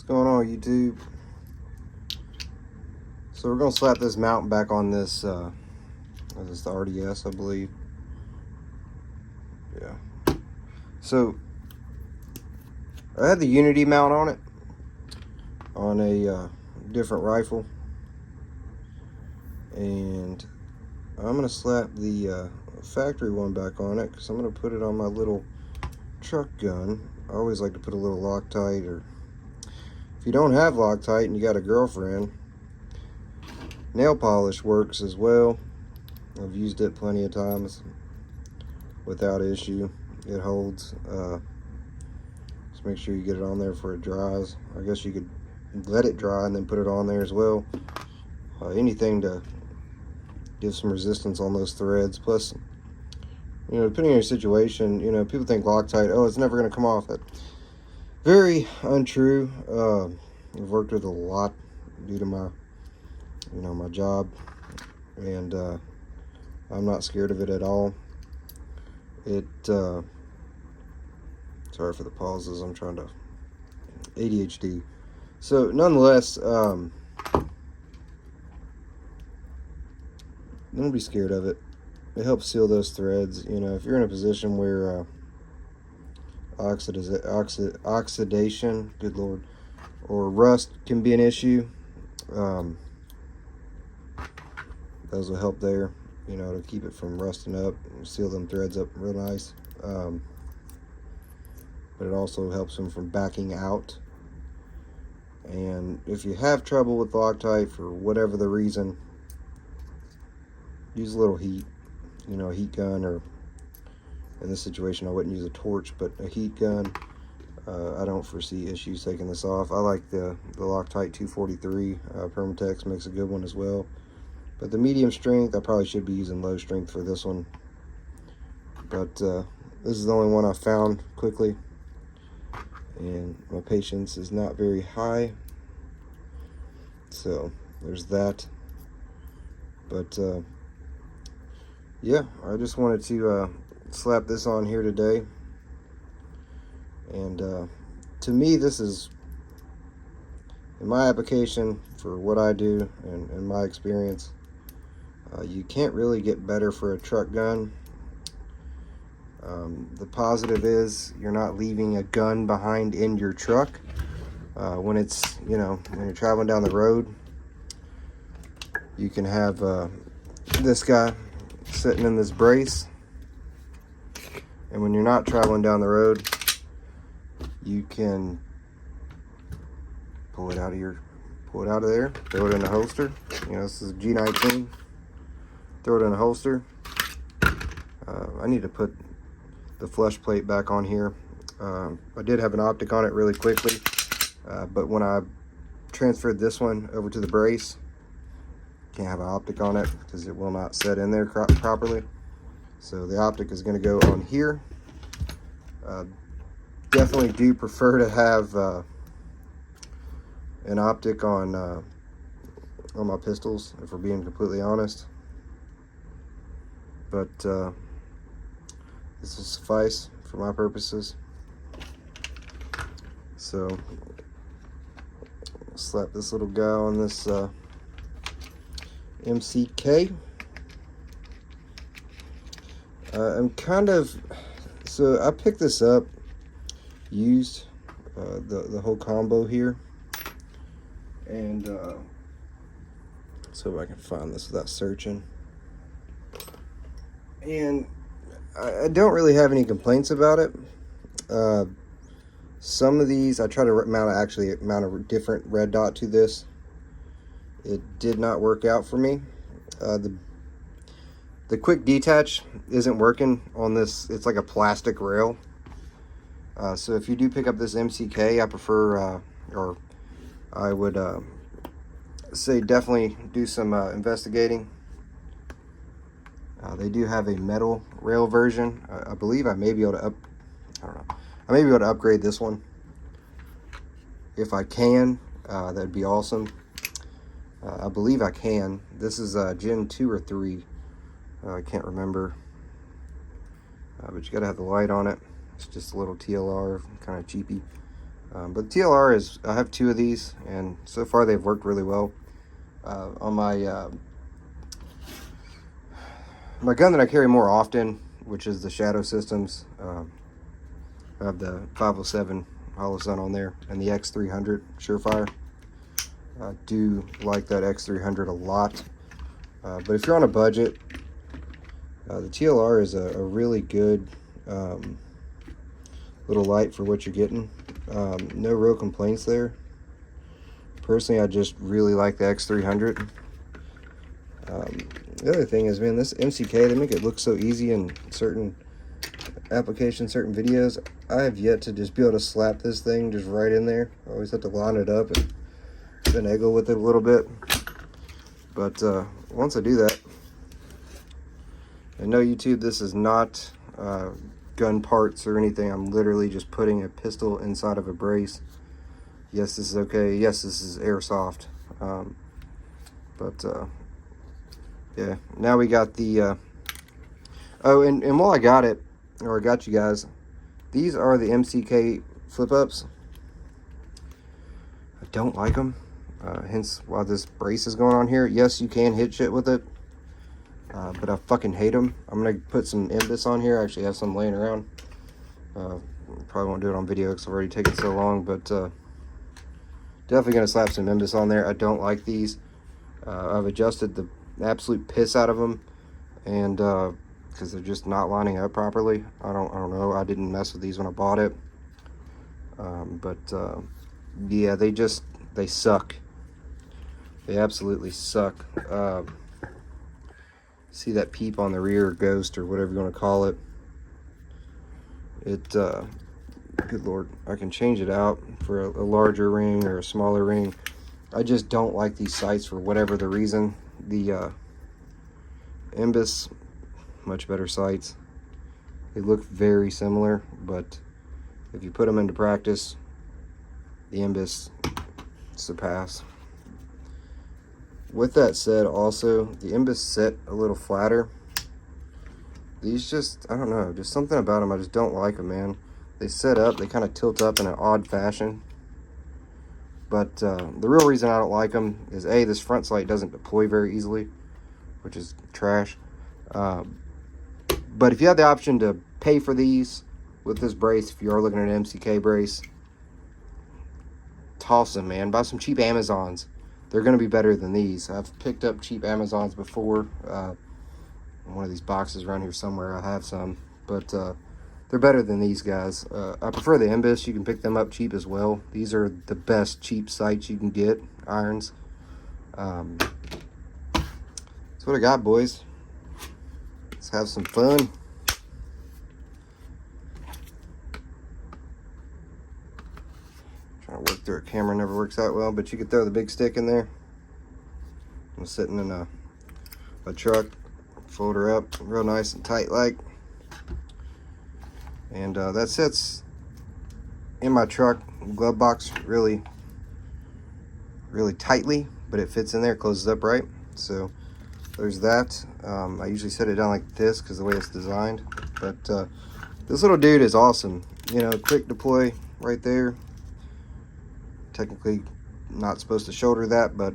What's going on, YouTube? So we're gonna slap this mount back on this. Is this the RDS, I believe? Yeah. So I had the Unity mount on it on a different rifle, and I'm gonna slap the factory one back on it because I'm gonna put it on my little truck gun. I always like to put a little Loctite, or if you don't have Loctite and you got a girlfriend, nail polish works as well. I've used it plenty of times without issue. It holds. Just make sure you get it on there before it dries. I guess you could let it dry and then put it on there as well. Anything to give some resistance on those threads. Plus, you know, depending on your situation, you know, people think Loctite, oh, it's never going to come off. That's very untrue. I've worked with a lot due to my, you know, my job, and I'm not scared of it at all. Sorry for the pauses, I'm trying to ADHD. So nonetheless, don't be scared of it. It helps seal those threads. You know, if you're in a position where oxidation, good Lord, or rust can be an issue, those will help there, you know, to keep it from rusting up and seal them threads up real nice. But it also helps them from backing out. And if you have trouble with Loctite for whatever the reason, use a little heat, you know, a heat gun, or in this situation I wouldn't use a torch, but a heat gun. I don't foresee issues taking this off. I like the Loctite 243. Permatex makes a good one as well. But the medium strength, I probably should be using low strength for this one. But this is the only one I found quickly, and my patience is not very high. So there's that. But yeah, I just wanted to slap this on here today. And to me, this is, in my application for what I do and in my experience, you can't really get better for a truck gun. The positive is you're not leaving a gun behind in your truck. When it's, you know, when you're traveling down the road, you can have this guy sitting in this brace, and when you're not traveling down the road, you can pull it out of there, throw it in a holster. You know, this is a G19. Throw it in a holster. I need to put the flush plate back on here. I did have an optic on it really quickly, but when I transferred this one over to the brace, can't have an optic on it because it will not set in there properly. So the optic is going to go on here. Definitely do prefer to have an optic on my pistols, if we're being completely honest. But this will suffice for my purposes. So slap this little guy on this MCK. So I picked this up used, the whole combo here, and so if I can find this without searching. And I don't really have any complaints about it. Some of these I try to mount a different red dot to this. It did not work out for me. The quick detach isn't working on this. It's like a plastic rail. So if you do pick up this MCK, I prefer, or I would say definitely do some investigating. They do have a metal rail version. I believe I may be able to I may be able to upgrade this one. If I can, that'd be awesome. I believe I can. This is Gen 2 or 3. I can't remember. But you gotta have the light on it. It's just a little TLR, kind of cheapy. But TLR is, I have 2 of these, and so far they've worked really well. On my gun that I carry more often, which is the Shadow Systems, I have the 507 Hollow Sun on there, and the X300 Surefire. I do like that X300 a lot. But if you're on a budget, the TLR is a really good little light for what you're getting. No real complaints there. Personally, I just really like the X300. The other thing is, man, this MCK, they make it look so easy in certain applications, certain videos. I have yet to just be able to slap this thing just right in there. I always have to line it up and finagle with it a little bit. But once I do that, and no, YouTube, this is not gun parts or anything. I'm literally just putting a pistol inside of a brace. Yes, this is okay. Yes, this is airsoft. Yeah, now we got the oh, and while I got it, or I got you guys, these are the MCK flip-ups. I don't like them, hence why this brace is going on here. Yes, you can hit shit with it, but I fucking hate them. I'm gonna put some Imbus on here. I actually have some laying around. Probably won't do it on video because I've already taken so long, but definitely gonna slap some Imbus on there. I don't like these. I've adjusted the absolute piss out of them, and because they're just not lining up properly. I don't know. I didn't mess with these when I bought it, yeah, they suck. They absolutely suck. See that peep on the rear, ghost, or whatever you want to call it. Good Lord, I can change it out for a larger ring or a smaller ring. I just don't like these sights for whatever the reason. The Imbus, much better sights. They look very similar, but if you put them into practice, the Imbus surpass. With that said, also, the Imbus sit a little flatter. These just, I don't know, just something about them, I just don't like them, man. They sit up, they kind of tilt up in an odd fashion. But the real reason I don't like them is, A, this front sight doesn't deploy very easily, which is trash. But if you have the option to pay for these with this brace, if you are looking at an MCK brace, toss them, man. Buy some cheap Amazons. They're going to be better than these. I've picked up cheap Amazons before. In one of these boxes around here somewhere, I have some. But they're better than these guys. I prefer the Imbus. You can pick them up cheap as well. These are the best cheap sights you can get, irons. That's what I got, boys. Let's have some fun. Trying to work through a camera never works out well, but you could throw the big stick in there. I'm sitting in a truck, fold her up real nice and tight like. And that sits in my truck glove box really tightly, but it fits in there, closes up right. So there's that. I usually set it down like this because the way it's designed, but this little dude is awesome. You know, quick deploy right there. Technically not supposed to shoulder that, but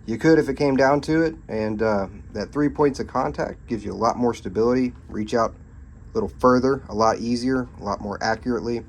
you could if it came down to it. And that 3 points of contact gives you a lot more stability. Reach out a little further, a lot easier, a lot more accurately.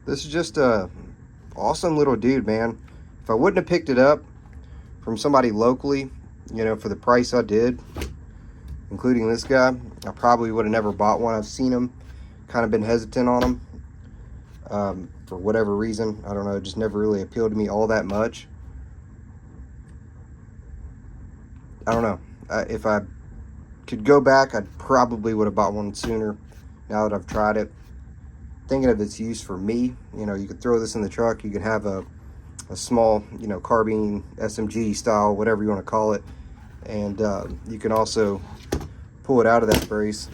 This is just a awesome little dude, man. If I wouldn't have picked it up from somebody locally, you know, for the price I did, including this guy, I probably would have never bought one. I've seen them, kind of been hesitant on them for whatever reason. I don't know, it just never really appealed to me all that much. I don't know. If I could go back, I probably would have bought one sooner. Now that I've tried it, thinking of its use for me, you know, you could throw this in the truck. You could have a small, you know, carbine, SMG style, whatever you want to call it. And you can also pull it out of that brace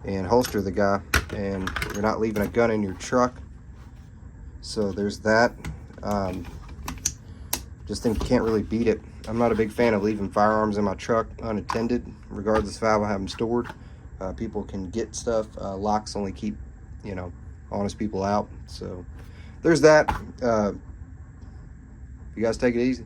and holster the guy, and you're not leaving a gun in your truck. So there's that. Just think you can't really beat it. I'm not a big fan of leaving firearms in my truck unattended, regardless of how I have them stored. People can get stuff. Locks only keep, you know, honest people out. So there's that. You guys take it easy.